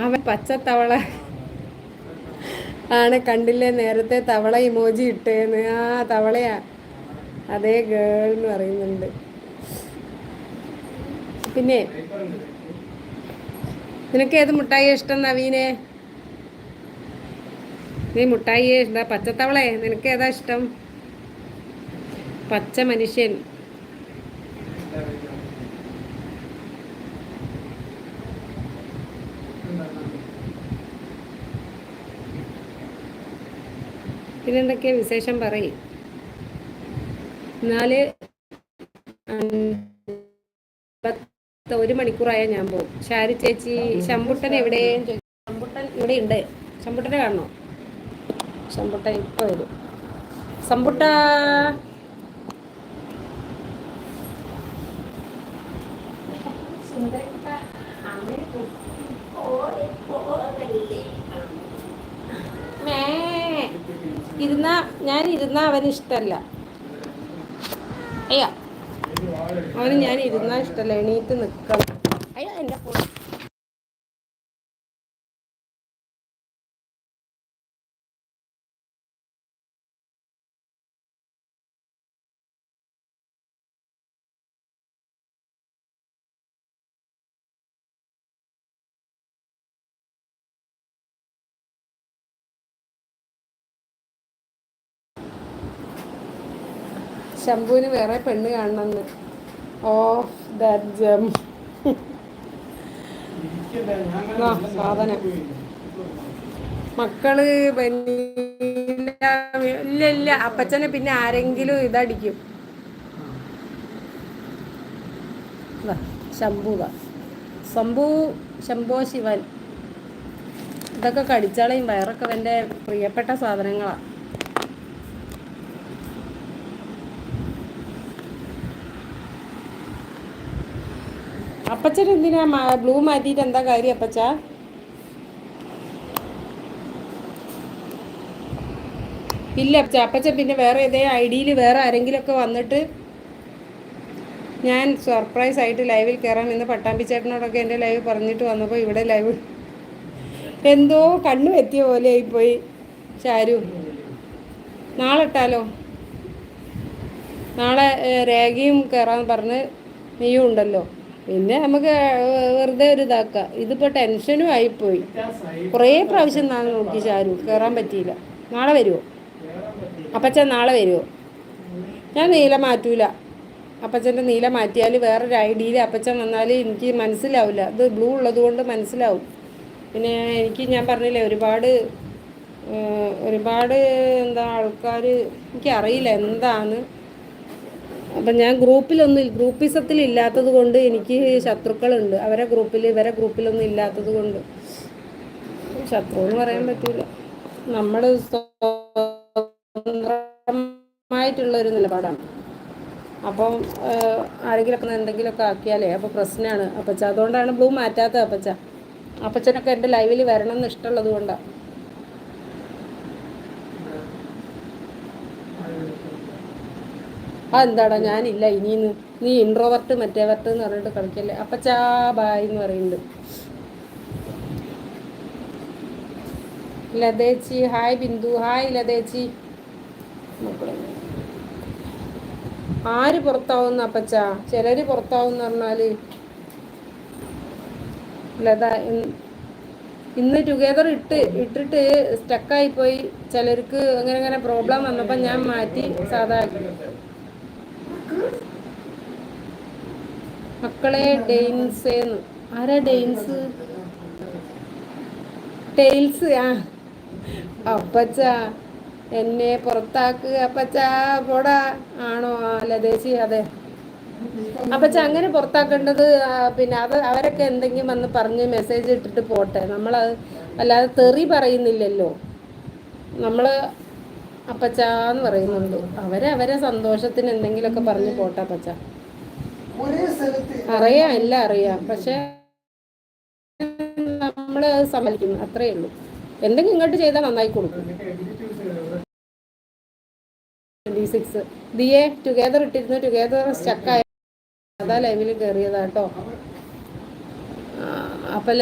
അവൻ പച്ചത്തവള ആണ്, കണ്ടില്ലേ നേരത്തെ തവള ഇമോജി ഇട്ടേന്ന്. ആ തവളയാ, അതേ ഗേൾ എന്ന് പറയുന്നുണ്ട്. പിന്നെ നിനക്ക് ഏത് മുട്ടായി ഇഷ്ടം നവീനെ? നീ മുട്ടായി എന്താ പച്ചത്തവളെ, നിനക്ക് ഏതാ ഇഷ്ടം? പച്ച മനുഷ്യൻ. പിന്നെന്തൊക്കെയാ വിശേഷം പറയും. 1 മണിക്കൂറായാൽ ഞാൻ പോകും. ഷാരി ചേച്ചി, ശമ്പുട്ടൻ എവിടെ? ശമ്പുട്ടൻ ഇവിടെ ഉണ്ട്. ശമ്പുട്ടനെ കാണണോ? ശമ്പുട്ടൻ ഇപ്പൊ വരും. ശമ്പുട്ട ഞാൻ ഇരുന്ന അവന് ഇഷ്ടല്ല. അയ്യ, അവന് ഞാൻ ഇരുന്ന ഇഷ്ടല്ല, എണീറ്റ് നിക്കണം. അയ്യ, എന്റെ ഫോൺ. ശംഭുവിന് വേറെ പെണ്ണ് കാണണമെന്ന്. ഓഫ് ദാറ്റ് ജം. സാധനം മക്കള് ഇല്ല ഇല്ല, അപ്പച്ചനെ പിന്നെ ആരെങ്കിലും ഇതടിക്കും. ശംഭോ ശിവൻ, ഇതൊക്കെ കടിച്ചാളയും. വയറൊക്കെ എൻ്റെ പ്രിയപ്പെട്ട സാധനങ്ങളാണ്. അപ്പച്ചൻ എന്തിനാ ബ്ലൂ മാറ്റിയിട്ട് എന്താ കാര്യം അപ്പച്ച? ഇല്ല അപ്പച്ച, അപ്പച്ചൻ പിന്നെ വേറെ ഏതേ ഐഡിയിൽ വേറെ ആരെങ്കിലുമൊക്കെ വന്നിട്ട് ഞാൻ സർപ്രൈസ് ആയിട്ട് ലൈവിൽ കയറാൻ ഇന്ന് പട്ടാമ്പിച്ചേട്ടനോടൊക്കെ എൻ്റെ ലൈവ് പറഞ്ഞിട്ട് വന്നപ്പോൾ ഇവിടെ ലൈവ് എന്തോ കണ്ണു എത്തിയ പോലെ ആയിപ്പോയി. ചാരു, നാളെ ഇട്ടാലോ? നാളെ രേഖയും കയറാൻ പറഞ്ഞ് നീയും ഉണ്ടല്ലോ. പിന്നെ നമുക്ക് വെറുതെ ഒരു ഇതാക്കാം. ഇതിപ്പോൾ ടെൻഷനും ആയിപ്പോയി. കുറേ പ്രാവശ്യം ഞാൻ നോക്കി ചാരു, കയറാൻ പറ്റിയില്ല. നാളെ വരുമോ അപ്പച്ചൻ? നാളെ വരുമോ? ഞാൻ നീല മാറ്റൂല. അപ്പച്ചൻ്റെ നീല മാറ്റിയാൽ വേറൊരു ഐഡിയിൽ അപ്പച്ചൻ വന്നാൽ എനിക്ക് മനസ്സിലാവില്ല. ഇത് ബ്ലൂ ഉള്ളത് കൊണ്ട് മനസ്സിലാവും. പിന്നെ ഞാൻ പറഞ്ഞില്ലേ, ഒരുപാട് എന്താ ആൾക്കാർ, എനിക്കറിയില്ല എന്താണ്. അപ്പം ഞാൻ ഗ്രൂപ്പിസത്തിൽ ഇല്ലാത്തത് കൊണ്ട് എനിക്ക് ശത്രുക്കളുണ്ട്. ഇവരെ ഗ്രൂപ്പിലൊന്നും ഇല്ലാത്തത് കൊണ്ട് ശത്രു എന്ന് പറയാൻ പറ്റില്ല. നമ്മൾ സ്വതന്ത്രമായിട്ടുള്ളൊരു നിലപാടാണ്. അപ്പം ആരെങ്കിലുമൊക്കെ എന്തെങ്കിലുമൊക്കെ ആക്കിയാലേ അപ്പോൾ പ്രശ്നമാണ് അപ്പച്ച. അതുകൊണ്ടാണ് ബ്ലൂ മാറ്റാത്തത് അപ്പച്ച. അപ്പച്ചനൊക്കെ എൻ്റെ ലൈവിൽ വരണം എന്ന് ഇഷ്ടമുള്ളത് കൊണ്ടാണ്. അതെന്താടാ ഞാനില്ല ഇനിന്ന്, നീ ഇൻട്രോവർട്ട് മറ്റേവർട്ട് എന്ന് പറഞ്ഞിട്ട് കളിക്കല്ലേ. അപ്പച്ചാ ബായ് എന്ന് പറയുന്നുണ്ട്. ലതേച്ചി ഹായ്. ബിന്ദു ഹായ്. ലതേച്ചി, ആര് പുറത്താവുന്ന അപ്പച്ച? ചിലര് പുറത്താവുന്ന പറഞ്ഞാൽ ലത ഇന്ന് ടുഗെദർ ഇട്ടിട്ട് സ്റ്റക്കായിപ്പോയി. ചിലർക്ക് അങ്ങനെ പ്രോബ്ലം വന്നപ്പോൾ ഞാൻ മാറ്റി സാധാ. മക്കളെ ഡെയിൻസേന്ന്. ആരാ ഡെയിൻസ്? ടെയിൽസ്. ആ അപ്പച്ച എന്നെ പുറത്താക്ക് അപ്പച്ച, പോടാ. ആണോ? ലതേച്ചി, അതെ അപ്പച്ച. അങ്ങനെ പുറത്താക്കേണ്ടത് പിന്നെ അവരൊക്കെ എന്തെങ്കിലും വന്ന് പറഞ്ഞ് മെസ്സേജ് ഇട്ടിട്ട് പോട്ടെ. നമ്മളത് അല്ലാതെ തെറി പറയുന്നില്ലല്ലോ. നമ്മൾ അപ്പച്ചാന്ന് പറയുന്നുണ്ട്. അവരെ സന്തോഷത്തിന് എന്തെങ്കിലുമൊക്കെ പറഞ്ഞ് പോട്ടെ അപ്പച്ച. അറിയാം, എല്ലാം അറിയാം. പക്ഷെ നമ്മൾ സമ്മതിക്കുന്നു, അത്രയേ ഉള്ളൂ. എന്തെങ്കിലും ഇങ്ങോട്ട് ചെയ്താൽ നന്നായി കൊടുക്കും. 26 ദിയെ ടുഗെദർ ഇട്ടിരുന്നു, ടുഗെദർ സ്റ്റക്കായ അതാ ലൈവിൽ കയറിയതാട്ടോ. അപ്പം